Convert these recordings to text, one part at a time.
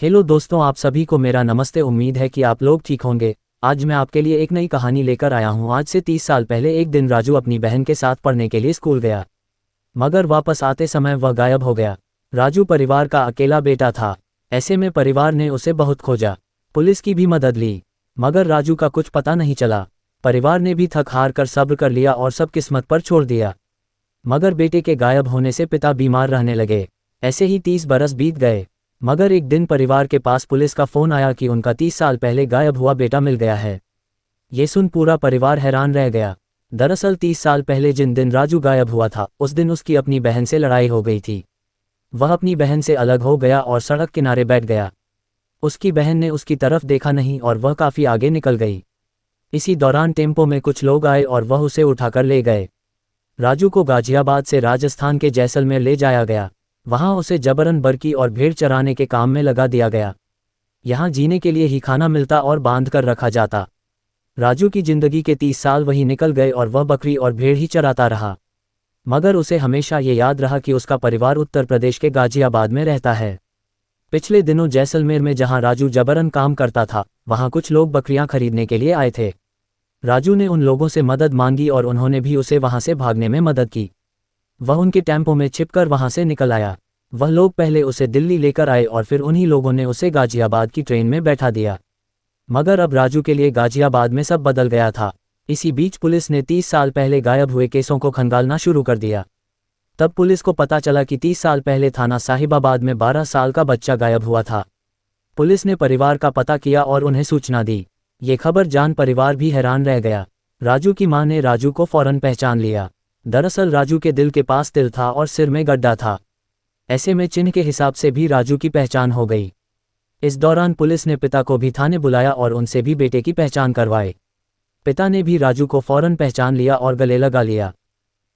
Hello दोस्तों, आप सभी को मेरा नमस्ते। उम्मीद है कि आप लोग ठीक होंगे। आज मैं आपके लिए एक नई कहानी लेकर आया हूँ। आज से 30 साल पहले एक दिन राजू अपनी बहन के साथ पढ़ने के लिए स्कूल गया, मगर वापस आते समय वह गायब हो गया। राजू परिवार का अकेला बेटा था। ऐसे में परिवार ने उसे बहुत खोजा, पुलिस की भी मदद ली, मगर राजू का कुछ पता नहीं चला। परिवार ने भी थक हार कर सब्र कर लिया और सब किस्मत पर छोड़ दिया। मगर बेटे के गायब होने से पिता बीमार रहने लगे। ऐसे ही 30 बरस बीत गए, मगर एक दिन परिवार के पास पुलिस का फोन आया कि उनका 30 साल पहले गायब हुआ बेटा मिल गया है। ये सुन पूरा परिवार हैरान रह गया। दरअसल 30 साल पहले जिन दिन राजू गायब हुआ था, उस दिन उसकी अपनी बहन से लड़ाई हो गई थी। वह अपनी बहन से अलग हो गया और सड़क किनारे बैठ गया। उसकी बहन ने उसकी तरफ देखा नहीं और वह काफ़ी आगे निकल गई। इसी दौरान टेम्पो में कुछ लोग आए और वह उसे उठाकर ले गए। राजू को गाजियाबाद से राजस्थान के जैसलमेर ले जाया गया। वहां उसे जबरन बरकी और भेड़ चराने के काम में लगा दिया गया। यहाँ जीने के लिए ही खाना मिलता और बांध कर रखा जाता। राजू की जिंदगी के 30 साल वही निकल गए और वह बकरी और भेड़ ही चराता रहा। मगर उसे हमेशा ये याद रहा कि उसका परिवार उत्तर प्रदेश के गाजियाबाद में रहता है। पिछले दिनों जैसलमेर में जहां राजू जबरन काम करता था, वहां कुछ लोग बकरियां खरीदने के लिए आए थे। राजू ने उन लोगों से मदद मांगी और उन्होंने भी उसे वहां से भागने में मदद की। वह उनके टेम्पो में छिपकर वहां से निकल आया। वह लोग पहले उसे दिल्ली लेकर आए और फिर उन्हीं लोगों ने उसे गाजियाबाद की ट्रेन में बैठा दिया। मगर अब राजू के लिए गाजियाबाद में सब बदल गया था। इसी बीच पुलिस ने 30 साल पहले गायब हुए केसों को खंगालना शुरू कर दिया। तब पुलिस को पता चला कि 30 साल पहले थाना साहिबाबाद में 12 साल का बच्चा गायब हुआ था। पुलिस ने परिवार का पता किया और उन्हें सूचना दी। ये खबर जान परिवार भी हैरान रह गया। राजू की मां ने राजू को फौरन पहचान लिया। दरअसल राजू के दिल के पास तिल था और सिर में गड्ढा था। ऐसे में चिन्ह के हिसाब से भी राजू की पहचान हो गई। इस दौरान पुलिस ने पिता को भी थाने बुलाया और उनसे भी बेटे की पहचान करवाई। पिता ने भी राजू को फौरन पहचान लिया और गले लगा लिया।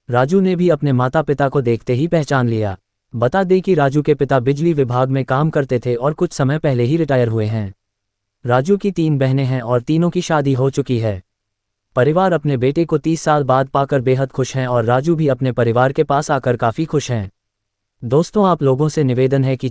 राजू ने भी अपने माता पिता को देखते ही पहचान लिया। बता दें कि राजू के पिता बिजली विभाग में काम करते थे और कुछ समय पहले ही रिटायर हुए हैं। राजू की 3 बहनें हैं और तीनों की शादी हो चुकी है। परिवार अपने बेटे को 30 साल बाद पाकर बेहद खुश हैं और राजू भी अपने परिवार के पास आकर काफ़ी खुश हैं। दोस्तों, आप लोगों से निवेदन है कि